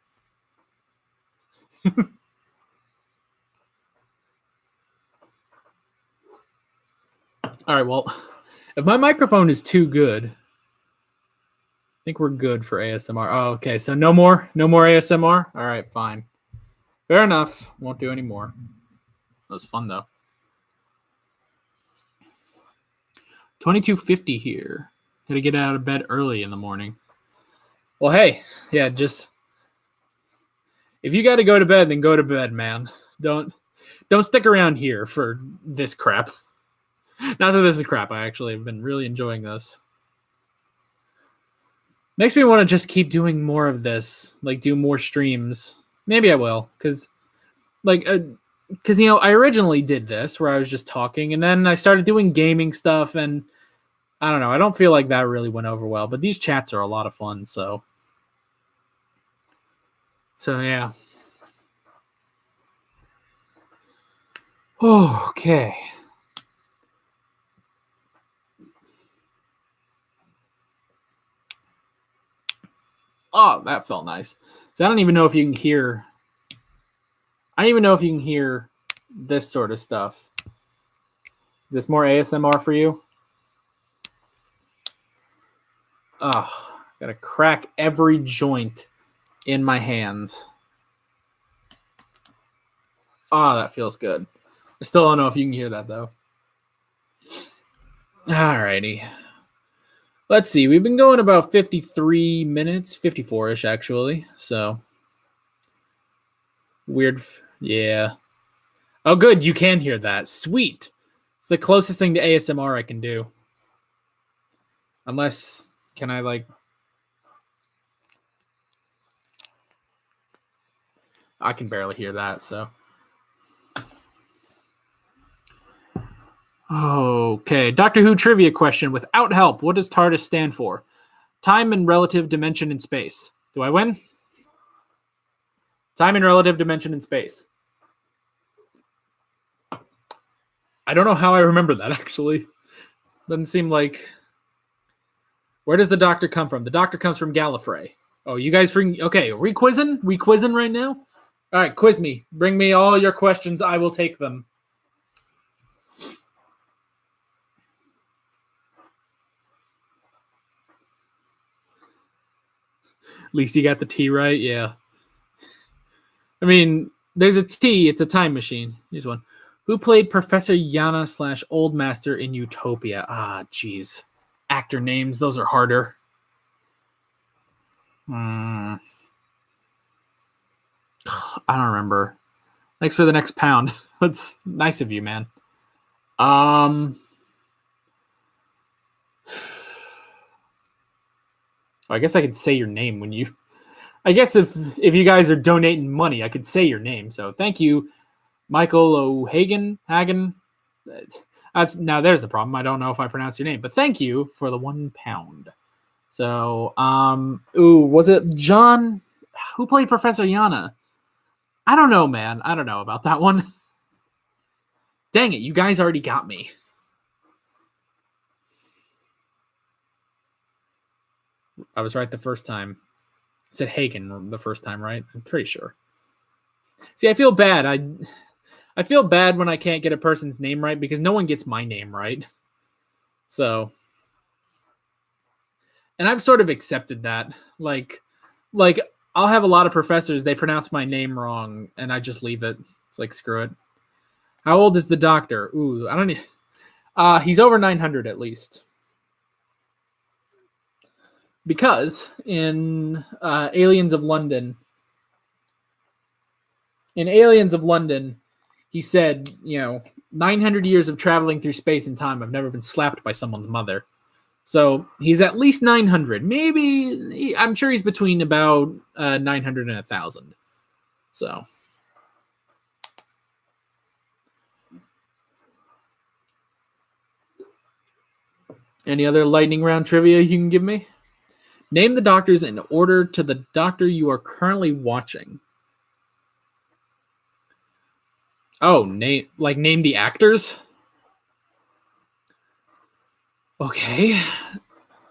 All right, well, if my microphone is too good, I think we're good for ASMR. Oh, okay, so no more ASMR? All right, fine. Fair enough. Won't do any more. That was fun, though. 22:50 here. Gotta get out of bed early in the morning. Well, hey, yeah, just... If you gotta go to bed, then go to bed, man. Don't stick around here for this crap. Not that this is crap. I actually have been really enjoying this. Makes me want to just keep doing more of this, like do more streams. Maybe I will, because I originally did this where I was just talking, and then I started doing gaming stuff, and I don't know. I don't feel like that really went over well, but these chats are a lot of fun, so yeah. Okay. Oh, that felt nice. So I don't even know if you can hear. I don't even know if you can hear this sort of stuff. Is this more ASMR for you? Oh, gotta crack every joint in my hands. Oh, that feels good. I still don't know if you can hear that, though. Alrighty. Let's see. We've been going about 53 minutes, 54-ish, actually. So, weird. Yeah. Oh, good. You can hear that. Sweet. It's the closest thing to ASMR I can do. Unless, can I, like... I can barely hear that, so... Okay, Doctor Who trivia question. Without help, what does TARDIS stand for? Time and relative dimension in space. Do I win? Time and relative dimension in space. I don't know how I remember that, actually. Doesn't seem like... Where does the Doctor come from? The Doctor comes from Gallifrey. Oh, you guys bring... Okay, are we quizzing? We quizzing right now? All right, quiz me. Bring me all your questions. I will take them. At least you got the T right, yeah. I mean, there's a T. It's a time machine. Here's one. Who played Professor Yana / Old Master in Utopia? Ah, jeez. Actor names, those are harder. I don't remember. Thanks for the next pound. That's nice of you, man. I guess I could say your name when you. I guess if you guys are donating money, I could say your name. So thank you, Michael O'Hagan. Hagen. That's now. There's the problem. I don't know if I pronounced your name, but thank you for the £1. So, was it John? Who played Professor Yana? I don't know, man. I don't know about that one. Dang it, you guys already got me. I was right the first time. I said Hagen the first time, right? I'm pretty sure. See, I feel bad. I feel bad when I can't get a person's name right because no one gets my name right. So, and I've sort of accepted that. Like I'll have a lot of professors, they pronounce my name wrong, and I just leave it. It's like, screw it. How old is the doctor? Ooh, I don't need... he's over 900 at least. Because in Aliens of London, he said, 900 years of traveling through space and time, I've never been slapped by someone's mother. So he's at least 900. Maybe, I'm sure he's between about 900 and 1,000. So. Any other lightning round trivia you can give me? Name the doctors in order to the doctor you are currently watching. Oh, name the actors? Okay.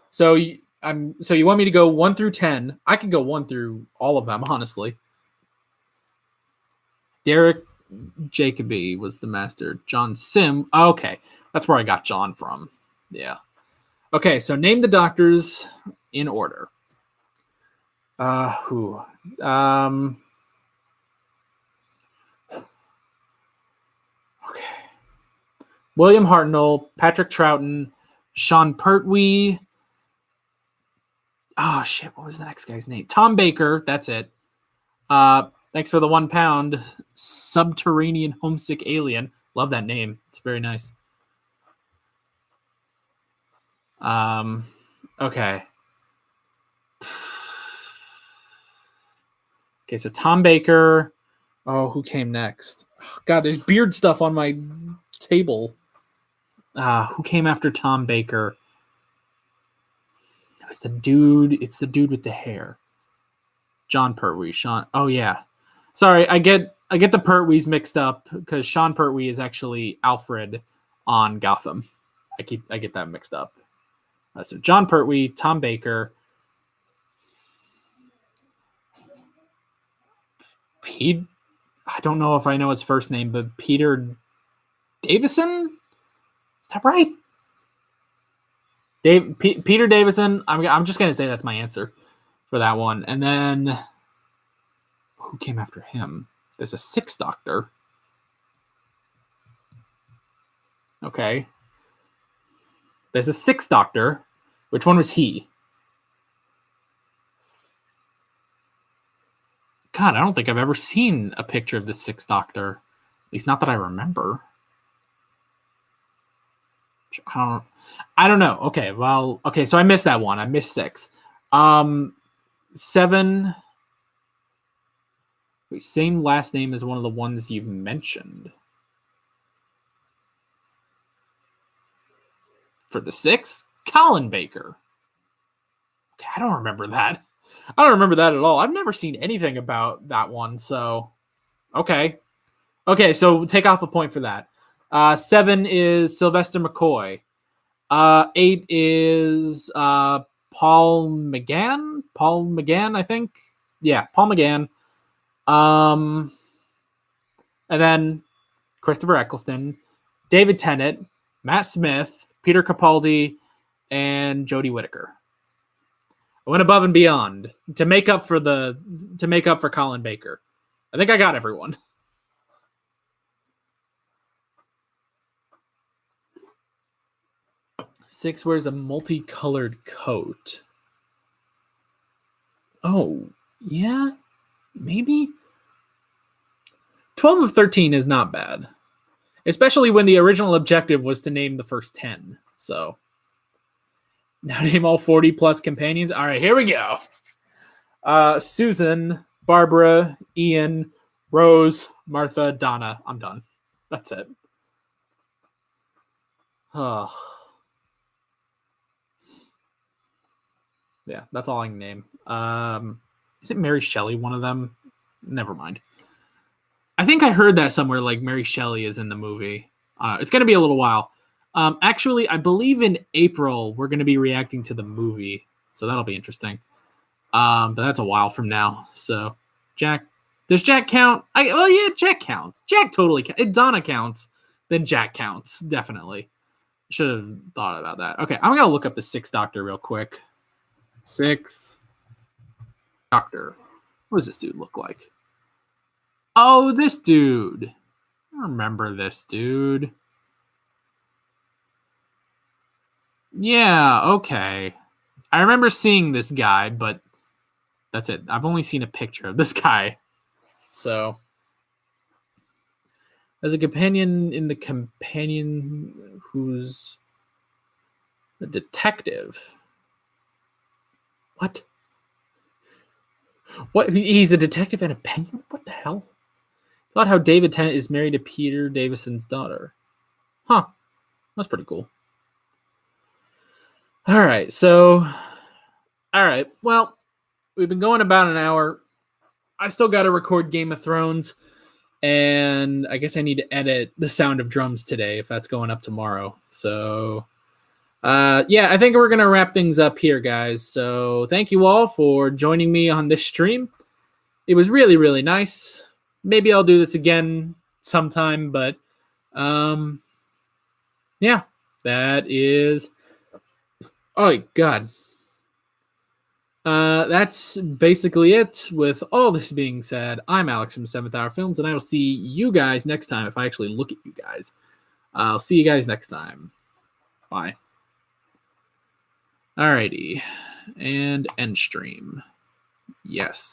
So you want me to go 1 through 10? I can go 1 through all of them, honestly. Derek Jacobi was the master. John Sim. Okay. That's where I got John from. Yeah. Okay, so name the doctors in order. Who? Okay. William Hartnell, Patrick Troughton, Sean Pertwee. Oh shit! What was the next guy's name? Tom Baker. That's it. Thanks for the £1. Subterranean Homesick Alien. Love that name. It's very nice. Okay. Okay, so Tom Baker. Oh, who came next? Oh, God, there's beard stuff on my table. Who came after Tom Baker? It was the dude. It's the dude with the hair. John Pertwee. Sean. Oh yeah. Sorry, I get the Pertwees mixed up because Sean Pertwee is actually Alfred on Gotham. I get that mixed up. So John Pertwee, Tom Baker, Pete. I don't know if I know his first name, but Peter Davison. Is that right? Peter Davison. I'm just gonna say that's my answer for that one. And then who came after him? There's a 6th Doctor. Okay. There's a 6th Doctor. Which one was he? God, I don't think I've ever seen a picture of the 6th Doctor. At least not that I remember. I don't know. Okay, well, so I missed that one. I missed 6. 7. Wait, same last name as one of the ones you've mentioned. For the 6, Colin Baker. Okay, I don't remember that. I don't remember that at all. I've never seen anything about that one, so okay. Okay, so take off a point for that. 7 is Sylvester McCoy. 8 is Paul McGann. Paul McGann, I think. Yeah, Paul McGann. And then Christopher Eccleston, David Tennant, Matt Smith, Peter Capaldi, and Jodie Whittaker. I went above and beyond to make up for Colin Baker. I think I got everyone. 6 wears a multicolored coat. Oh, yeah, maybe. 12 of 13 is not bad, especially when the original objective was to name the first 10. So now name all 40 plus companions. All right, here we go. Susan, Barbara, Ian, Rose, Martha, Donna. I'm done. That's it. Oh. Yeah, that's all I can name. Is it Mary Shelley one of them? Never mind. I think I heard that somewhere, like Mary Shelley is in the movie. It's going to be a little while. Actually, I believe in April we're going to be reacting to the movie, so that'll be interesting. But that's a while from now. So, Jack, does Jack count? Well, yeah, Jack counts. Jack totally counts. If Donna counts, then Jack counts, definitely. Should have thought about that. Okay, I'm going to look up the Sixth Doctor real quick. Sixth Doctor. What does this dude look like? Oh, this dude. I remember this dude. Yeah, okay. I remember seeing this guy, but that's it. I've only seen a picture of this guy. So, as a companion in the companion who's a detective. What? What? He's a detective and a penguin? What the hell? Thought how David Tennant is married to Peter Davison's daughter. Huh. That's pretty cool. All right. So, all right. Well, we've been going about an hour. I still got to record Game of Thrones. And I guess I need to edit the sound of drums today if that's going up tomorrow. So, yeah, I think we're going to wrap things up here, guys. So thank you all for joining me on this stream. It was really, really nice. Maybe I'll do this again sometime, but yeah, that is... Oh, God. That's basically it. With all this being said, I'm Alex from 7th Hour Films, and I will see you guys next time if I actually look at you guys. I'll see you guys next time. Bye. Alrighty. And end stream. Yes.